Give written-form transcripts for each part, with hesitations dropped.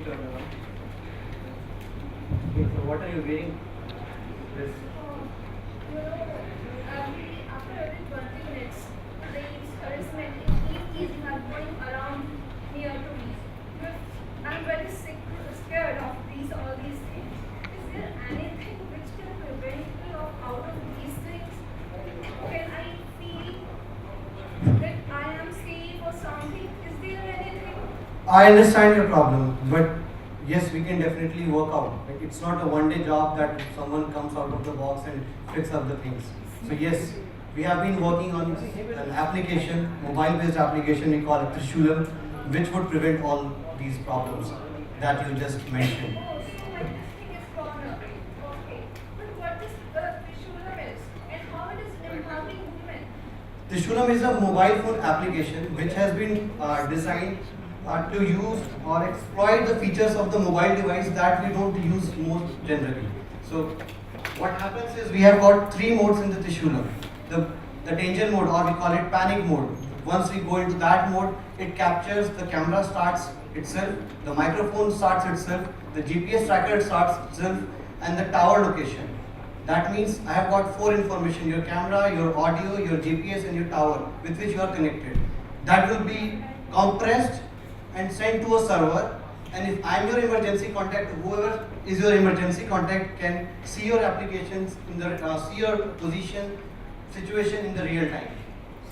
turned around. Okay, so what are you wearing? This. After every 20 minutes, the harassment is not going around near to me. But I'm very sick, scared of all these things. Is there anything which can prevent me out of these things? Can I feel that I am safe or something? Is there anything? I understand your problem, but yes, we can definitely work out. Like, it's not a one-day job that someone comes out of the box and fix up the things. So yes, we have been working on an application, mobile-based application. We call it Trishulam, which would prevent all these problems that you just mentioned. Oh, so my this thing is gone away. Okay. But what is Trishula is and how it is empowering women? Trishulam is a mobile phone application which has been designed to use or exploit the features of the mobile device that we don't use most generally. So what happens is we have got three modes in the Trishulam. The danger mode, or we call it panic mode. Once we go into that mode, it captures, the camera starts itself, the microphone starts itself, the GPS tracker starts itself, and the tower location. That means I have got four information: your camera, your audio, your GPS, and your tower with which you are connected. That will be compressed and sent to a server. And if I am your emergency contact, whoever is your emergency contact can see your applications in the see your position, situation in the real time.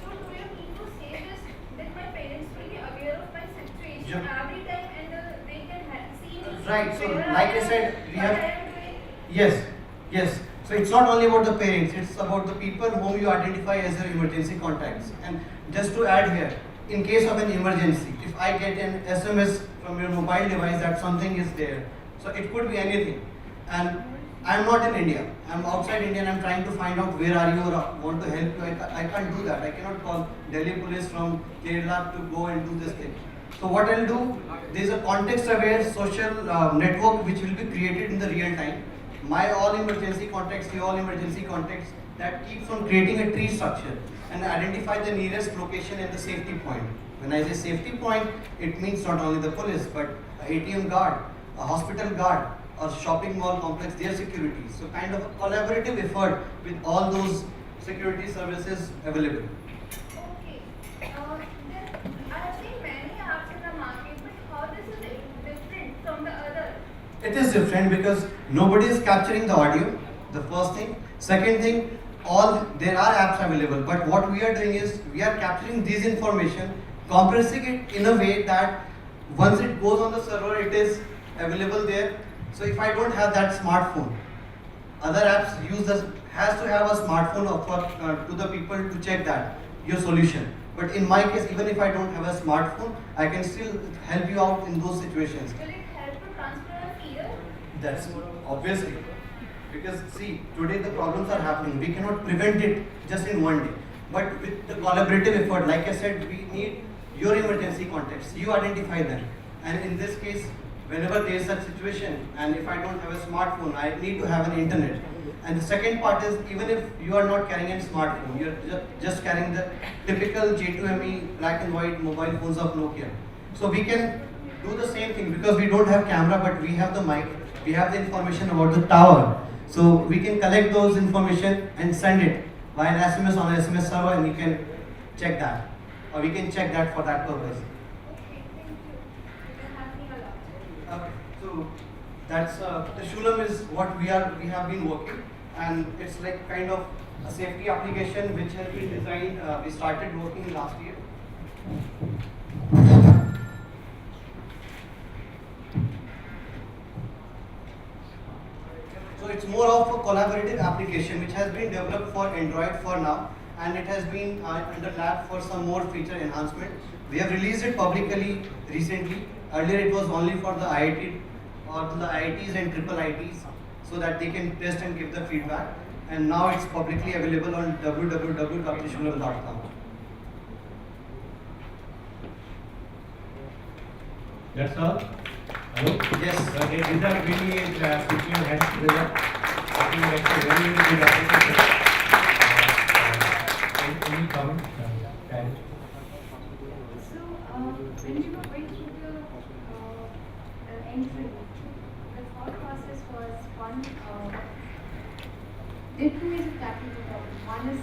So do you mean to say this that my parents will be aware of my situation Yep. every time and they can see me? Right. So where like I am, said, we what have. I am doing? Yes, yes. So it's not only about the parents, it's about the people whom you identify as your emergency contacts. And just to add here, in case of an emergency, if I get an SMS from your mobile device that something is there, so it could be anything. And I'm not in India, I'm outside India and I'm trying to find out where are you or want to help you. I can't do that. I cannot call Delhi police from Kerala to go and do this thing. So what I'll do, there's a context-aware social network which will be created in the real time. My all emergency contacts, your all emergency contacts, that keeps on creating a tree structure and identify the nearest location and the safety point. When I say safety point, it means not only the police, but a ATM guard, a hospital guard, or shopping mall complex, their security. So kind of a collaborative effort with all those security services available. Okay. Then I have seen many apps in the market, but how this is different from the other? It is different because nobody is capturing the audio, the first thing. Second thing, there are apps available, but what we are doing is we are capturing this information, compressing it in a way that once it goes on the server, it is available there. So if I don't have that smartphone, other apps has to have a smartphone to the people to check that your solution. But in my case, even if I don't have a smartphone, I can still help you out in those situations. Will it help to transfer a fear? That's obviously. Because see, today the problems are happening. We cannot prevent it just in one day. But with the collaborative effort, like I said, we need your emergency contacts. You identify them. And in this case, whenever there is such situation, and if I don't have a smartphone, I need to have an internet. And the second part is, even if you are not carrying a smartphone, you are just carrying the typical J2ME black and white mobile phones of Nokia. So we can do the same thing because we don't have camera, but we have the mic. We have the information about the tower. So we can collect those information and send it via an SMS on an SMS server, and you can check that, or we can check that for that purpose. Okay, thank you. You can help me a lot. Okay, so that's the Shulam is what we have been working, and it's like kind of a safety application which has been designed. We started working last year. So it's more of a collaborative application which has been developed for Android for now, and it has been under lab for some more feature enhancement. We have released it publicly recently. Earlier it was only for the IIT or the IITs and triple ITs so that they can test and give the feedback. And now it's publicly available on www.trishulam.com. That's all? Hello? Yes. These are really putting your hands together. I think that's a very good application. Any comment? Karen? So, when we were going through the The thought process was one, there are two ways of tackling the problem. One is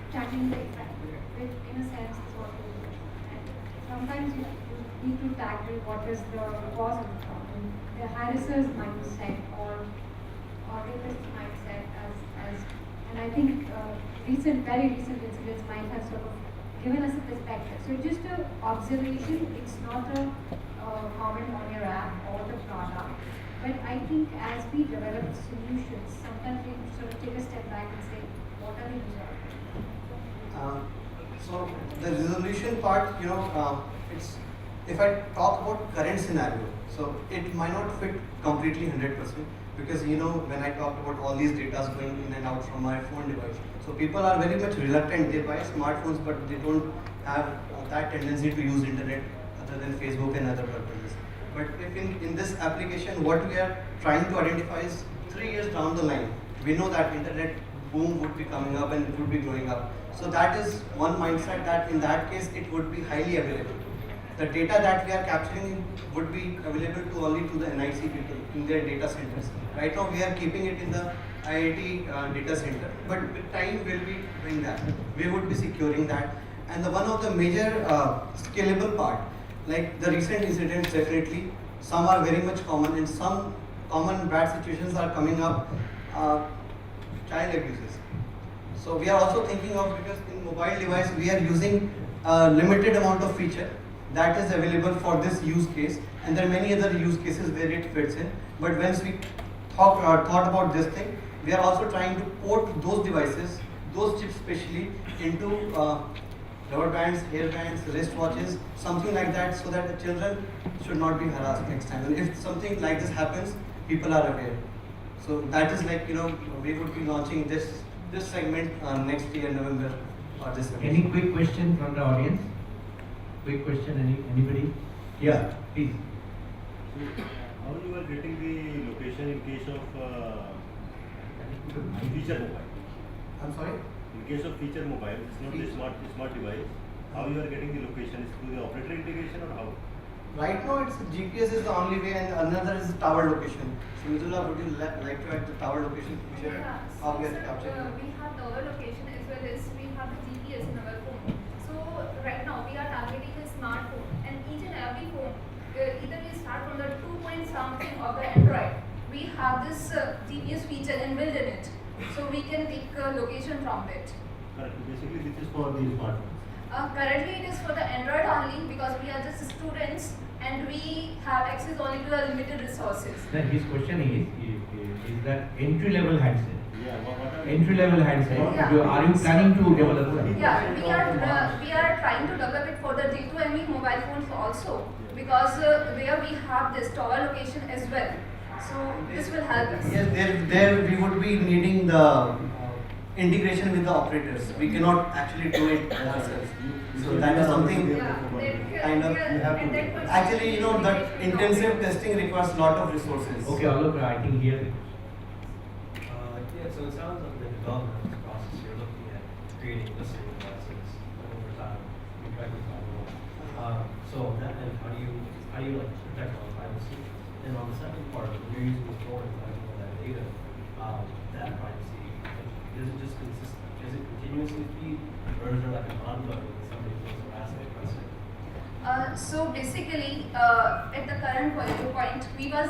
tackling the effect, which in a sense is what we do. And sometimes you need to tackle what is the cause of the problem. The harasser's mindset or rapist mindset and I think very recent incidents might have sort of given us a perspective. So just an observation, it's not a comment on your app or the product. But I think as we develop solutions, sometimes we sort of take a step back and say, what are the results? So the resolution part, it's if I talk about current scenario, so it might not fit completely 100% because when I talked about all these data going in and out from my phone device, so people are very much reluctant. They buy smartphones, but they don't have that tendency to use internet other than Facebook and other purposes. But if in this application, what we are trying to identify is 3 years down the line, we know that internet boom would be coming up and it would be growing up. So that is one mindset that in that case it would be highly available. The data that we are capturing would be available to only to the NIC people in their data centers. Right now we are keeping it in the IIT data center, but with time we'll be doing that. We would be securing that. And the one of the major scalable part, like the recent incidents definitely, some are very much common and some common bad situations are coming up, child abuses. So we are also thinking of, because in mobile device we are using a limited amount of feature that is available for this use case, and there are many other use cases where it fits in. But once we thought about this thing, we are also trying to port those devices, those chips especially, into rubber bands, hair bands, wristwatches, something like that, so that the children should not be harassed next time. And if something like this happens, people are aware. So that is like, we would be launching this segment next year, November or this year. Any quick question from the audience? Quick question, anybody? Yeah, please. So, how you are getting the location in case of feature mobile? I'm sorry? In case of feature mobile, it's not the smart device. How you are getting the location? Is through the operator integration or how? Right now, it's GPS is the only way, and another is the tower location. So, Mithula, would you like to add the tower location feature? Yeah, How so we are sir, capturing? we have tower location as well as we have the GPS in our phone. So right now we are targeting a smartphone, and each and every phone, either we start from the 2 point something of the Android, we have this GPS feature inbuilt in it, so we can take location from it. Correct. Basically, this is for the smartphones. Currently it is for the Android only because we are just students and we have access only to the limited resources. Then his question is that entry-level handset? Yeah. What are Entry-level handset. Yeah. Are you planning to develop that? Yeah, we are trying to develop it for the J2ME mobile phones also because where we have this tower location as well. So this will help us. Yes, there we would be needing the integration with the operators. We cannot actually do it ourselves. So that is something kind of actually that intensive testing requires a lot of resources. Okay, Alok, I think here. Yeah, so it sounds like the development process, you're looking at creating listening devices over time, you try to follow. So that, and how do you like protect our privacy? And on the second part, when you're using the phone and collecting all that data, that privacy, is it just consistent? Is it continuously feed, or is there like an ongoing when somebody feels harassed by pressing? So basically, at the current point, we was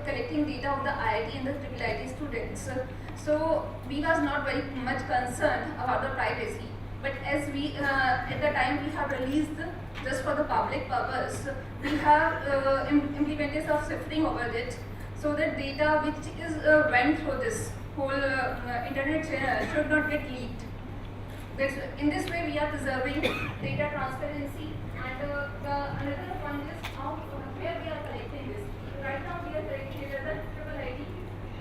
collecting data of the IIT and the IIT students. So we was not very much concerned about the privacy. But as we, at the time we have released just for the public purpose, we have implemented some sifting over it, so that data which is went through this whole internet channel should not get leaked. In this way, we are preserving data transparency. And the another one is how where we are collecting this. Right now, we are collecting it at the IIT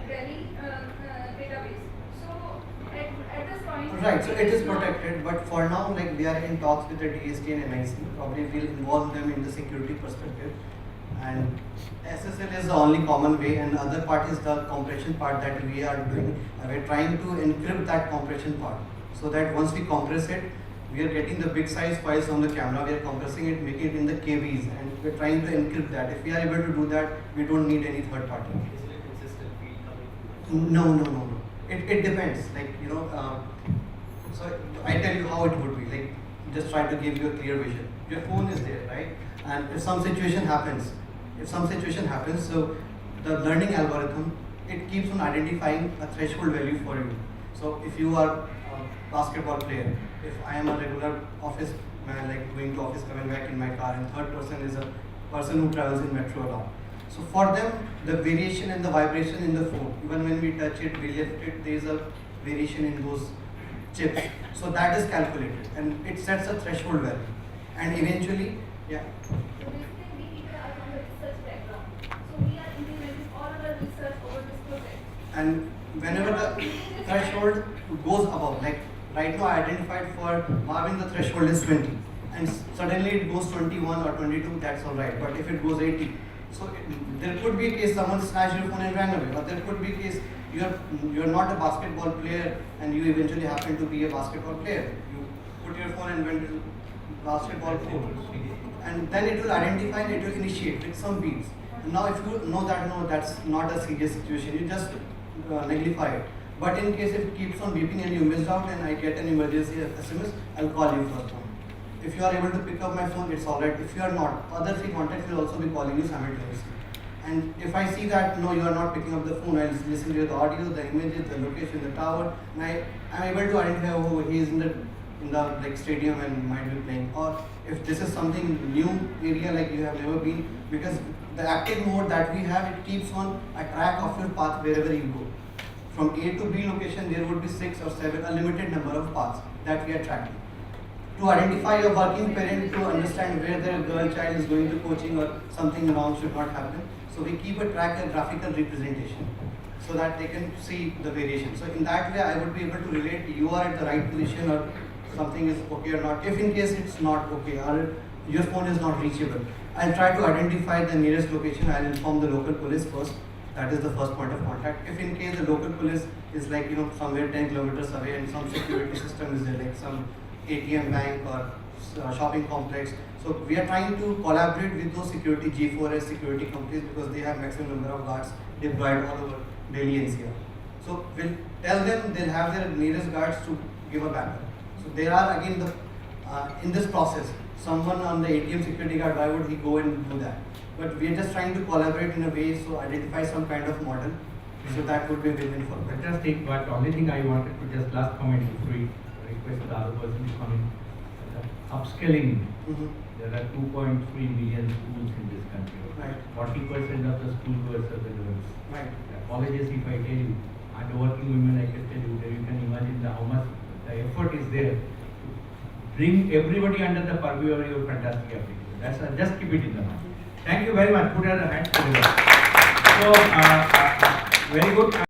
Delhi database. So at this point, Right, so it is protected, but for now, like we are in talks with the DST and NIC. Probably we'll involve them in the security perspective. And SSL is the only common way, and other part is the compression part that we are doing. We're trying to encrypt that compression part, so that once we compress it, we are getting the big size files from the camera, we are compressing it, making it in the KBs, and we're trying to encrypt that. If we are able to do that, we don't need any third party. Is it a consistent feed coming from No. It depends. Like, so I tell you how it would be. Like, just try to give you a clear vision. Your phone is there, right? And if some situation happens, so the learning algorithm, it keeps on identifying a threshold value for you. So if you are a basketball player, if I am a regular office man, like going to office, coming back in my car, and third person is a person who travels in metro a lot. So for them, the variation and the vibration in the phone, even when we touch it, we lift it, there is a variation in those chips. So that is calculated, and it sets a threshold value. And eventually, yeah. So basically, we people are from the research background. So we are implementing all our research over this project. And whenever the threshold goes above, like right now I identified for Marvin the threshold is 20, and suddenly it goes 21 or 22, that's alright. But if it goes 80, so there could be a case someone snatched your phone and ran away, or there could be a case you're not a basketball player and you eventually happen to be a basketball player. You put your phone and went to basketball court, and then it will identify and it will initiate with some beats. And now if you know that no, that's not a serious situation, you just neglify it. But in case it keeps on beeping and you missed out and I get an emergency SMS, I'll call you first one. If you are able to pick up my phone, it's alright. If you are not, other three contacts will also be calling you simultaneously. And if I see that no, you are not picking up the phone, I'll listen to the audio, the images, the location, the tower, and I'm able to identify who he is in the like stadium and might be playing. Or if this is something new area like you have never been, because the active mode that we have, it keeps on a track of your path wherever you go. From A to B location, there would be 6 or 7, a limited number of paths that we are tracking. To identify a working parent, to understand where their girl child is going to coaching or something wrong should not happen. So we keep a track, a graphical representation, so that they can see the variation. So in that way, I would be able to relate you are at the right position or something is okay or not. If in case it's not okay or your phone is not reachable, I'll try to identify the nearest location. I'll inform the local police first. That is the first point of contact. If in case the local police is like somewhere 10 kilometers away and some security system is there, like some ATM bank or shopping complex. So we are trying to collaborate with those security G4S security companies because they have maximum number of guards deployed all over Delhi NCR. So we'll tell them they'll have their nearest guards to give a backup. So there are again in this process, someone on the ATM security guard, why would he go and do that? But we are just trying to collaborate in a way, so identify some kind of model. So that would be a win-win for them. Fantastic, but only thing I wanted to just last comment before we request the other person to come in. Upskilling. There are 2.3 million schools in this country. Right. 40% of the school goers are the girls. Right. Colleges, if I tell you, and working women, I can tell you, that you can imagine how much the effort is there to bring everybody under the purview of your fantastic application. That's just keep it in the mind. Thank you very much. Put your hands together. So, very good.